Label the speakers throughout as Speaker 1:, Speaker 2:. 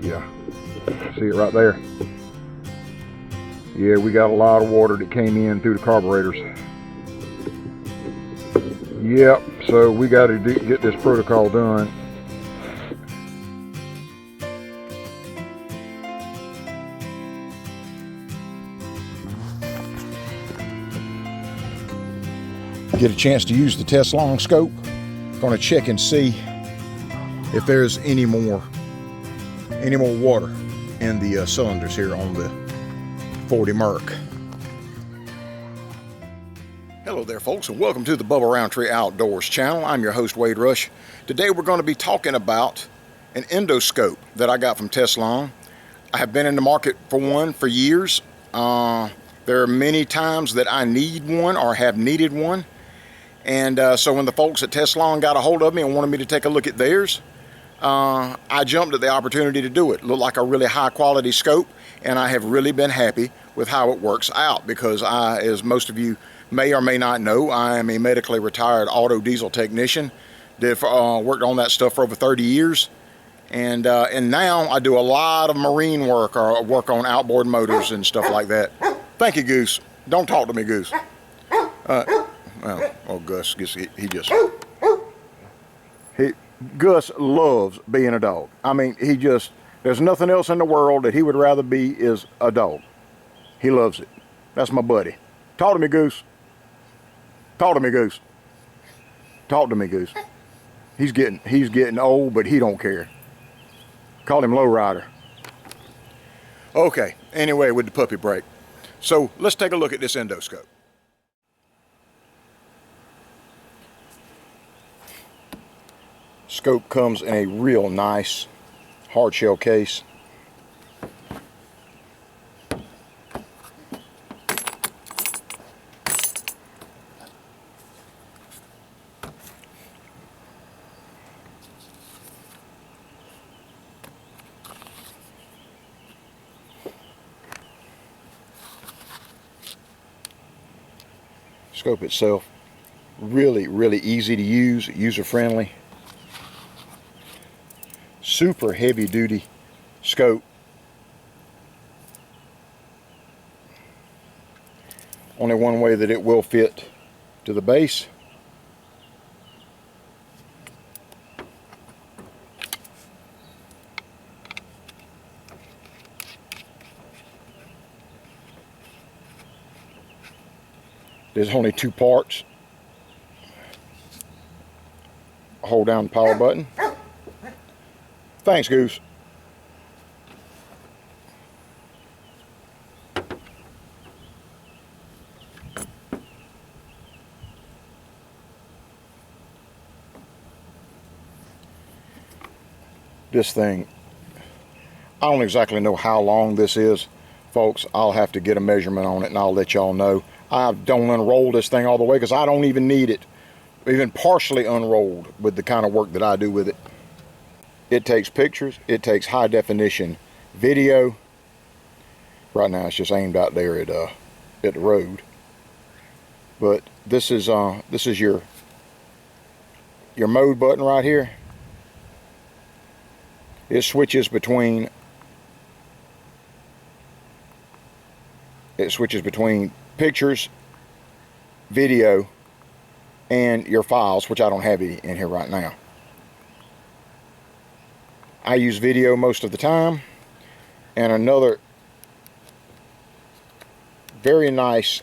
Speaker 1: Yeah, see it right there. Yeah, we got a lot of water that came in through the carburetors. Yep, so we got to get this protocol done. Get a chance to use the Teslong scope. Going to check and see if there's any more water in the cylinders here on the 40 Merc. Hello there folks, and welcome to the Bubba Roundtree Outdoors channel. I'm your host Wade Rush. Today we're going to be talking about an endoscope that I got from Teslong. I have been in the market for one for years. There are many times that I need one or have needed one. And so when the folks at Teslong got a hold of me and wanted me to take a look at theirs, I jumped at the opportunity to do it. It looked like a really high quality scope, and I have really been happy with how it works out because as most of you may or may not know, I am a medically retired auto diesel technician. Worked on that stuff for over 30 years. And now I do a lot of marine work or work on outboard motors and stuff like that. Thank you, Goose. Don't talk to me, Goose. Gus, Gus loves being a dog. I mean, there's nothing else in the world that he would rather be is a dog. He loves it. That's my buddy. Talk to me, Goose. Talk to me, Goose. Talk to me, Goose. He's getting old, but he don't care. Call him Lowrider. Okay, anyway, with the puppy break. So let's take a look at this endoscope. Scope comes in a real nice hard shell case. Scope itself, really easy to use, user-friendly. Super heavy duty scope. Only one way that it will fit to the base. There's only two parts. Hold down the power button. Thanks, Goose. This thing, I don't exactly know how long this is, folks. I'll have to get a measurement on it and I'll let y'all know. I don't unroll this thing all the way because I don't even need it even partially unrolled with the kind of work that I do with it. It takes pictures, it takes high definition video. Right now it's just aimed out there at the road. But this is your mode button right here. It switches between pictures, video, and your files, which I don't have any in here right now. I use video most of the time. And another very nice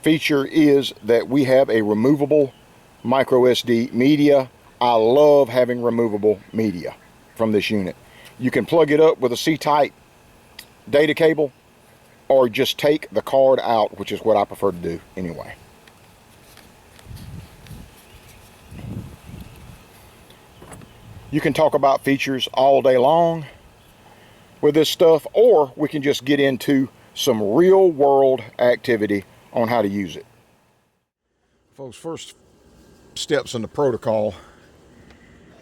Speaker 1: feature is that we have a removable micro SD media. I love having removable media from this unit. You can plug it up with a C-type data cable or just take the card out, which is what I prefer to do anyway. You can talk about features all day long with this stuff, or we can just get into some real world activity on how to use it. Folks, first steps in the protocol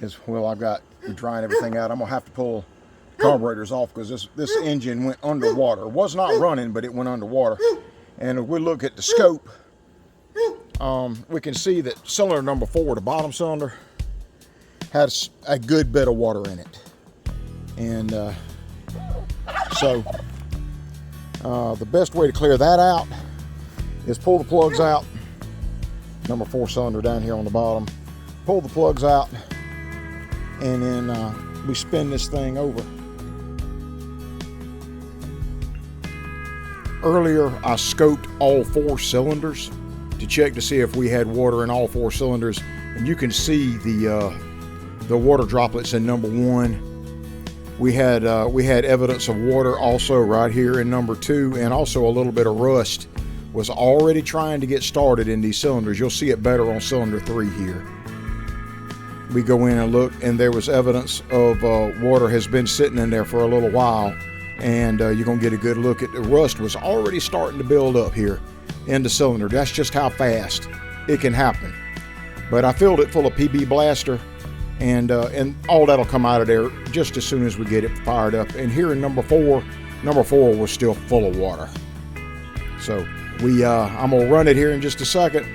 Speaker 1: is, well, I've got drying everything out. I'm gonna have to pull carburetors off because this engine went underwater. It was not running, but it went underwater. And if we look at the scope, we can see that cylinder number 4, the bottom cylinder, had a good bit of water in it. And so the best way to clear that out is pull the plugs out. Number 4 cylinder down here on the bottom. Pull the plugs out, and then we spin this thing over. Earlier, I scoped all 4 cylinders to check to see if we had water in all 4 cylinders, and you can see the water droplets in number 1. We had evidence of water also right here in number 2, and also a little bit of rust was already trying to get started in these cylinders. You'll see it better on cylinder 3 here. We go in and look, and there was evidence of water has been sitting in there for a little while, and you're gonna get a good look at the rust was already starting to build up here in the cylinder. That's just how fast it can happen. But I filled it full of PB Blaster, and all that'll come out of there just as soon as we get it fired up. And here in number 4 was still full of water. So I'm gonna run it here in just a second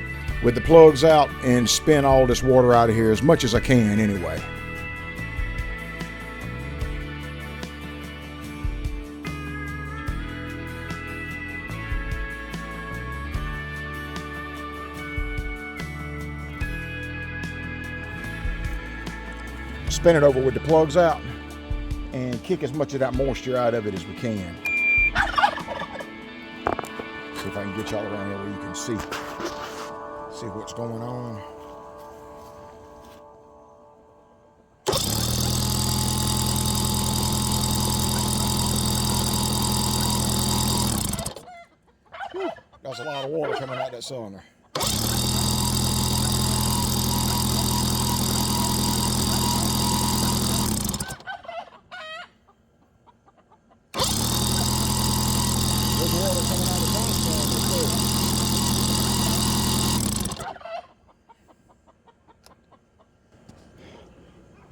Speaker 1: with the plugs out and spin all this water out of here as much as I can anyway. Spin it over with the plugs out and kick as much of that moisture out of it as we can. See if I can get y'all around here where you can see what's going on. Whew, that's a lot of water coming out that cylinder.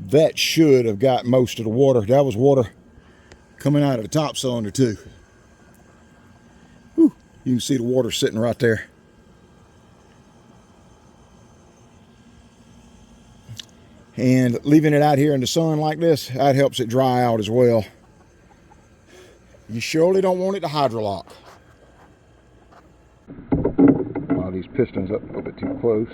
Speaker 1: That should have got most of the water. That was water coming out of the top cylinder too. Whew. You can see the water sitting right there. And leaving it out here in the sun like this, that helps it dry out as well. You surely don't want it to hydrolock. Wow, these pistons up a little bit too close.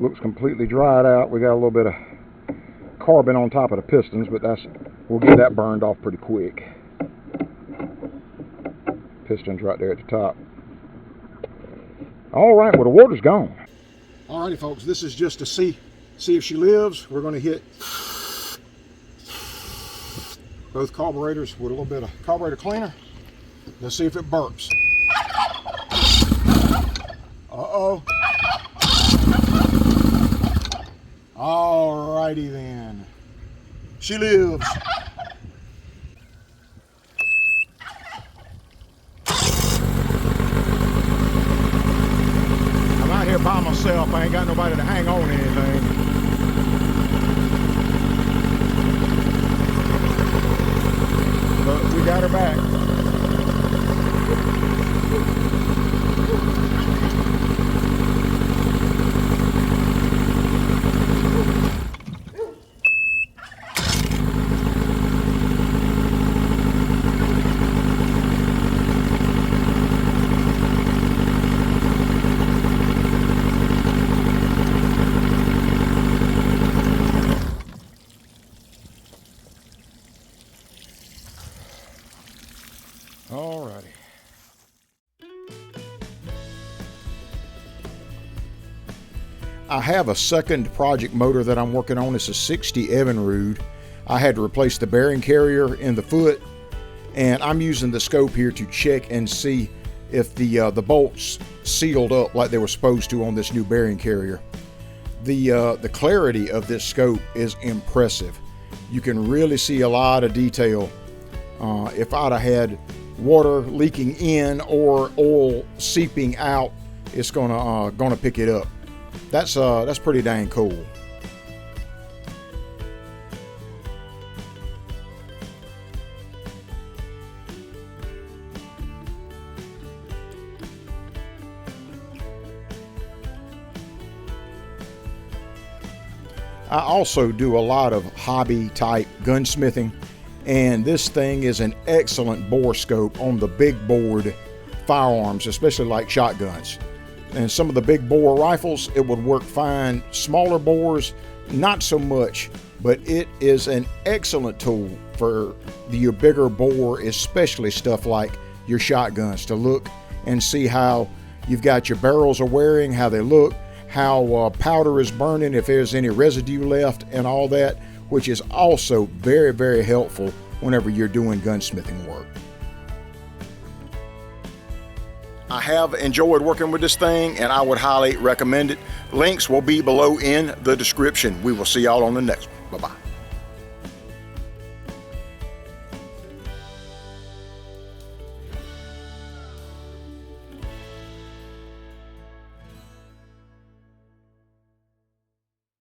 Speaker 1: Looks completely dried out. We got a little bit of carbon on top of the pistons, but we'll get that burned off pretty quick. Pistons right there at the top. All right, well, the water's gone. All righty, folks, this is just to see if she lives. We're going to hit both carburetors with a little bit of carburetor cleaner. Let's see if it burps. Uh-oh. All righty then. She lives. I'm out here by myself. I ain't got nobody to hang on anything. But we got her back. Alrighty. I have a second project motor that I'm working on. It's a 60 Evinrude. I had to replace the bearing carrier in the foot, and I'm using the scope here to check and see if the bolts sealed up like they were supposed to on this new bearing carrier. The clarity of this scope is impressive. You can really see a lot of detail. If I'd have had water leaking in or oil seeping out, it's gonna pick it up. That's pretty dang cool. I also do a lot of hobby type gunsmithing, and this thing is an excellent bore scope on the big bored firearms, especially like shotguns. And some of the big bore rifles, it would work fine. Smaller bores, not so much, but it is an excellent tool for your bigger bore, especially stuff like your shotguns, to look and see how you've got your barrels are wearing, how they look, how powder is burning, if there's any residue left and all that, which is also very, very helpful whenever you're doing gunsmithing work. I have enjoyed working with this thing, and I would highly recommend it. Links will be below in the description. We will see y'all on the next one. Bye-bye.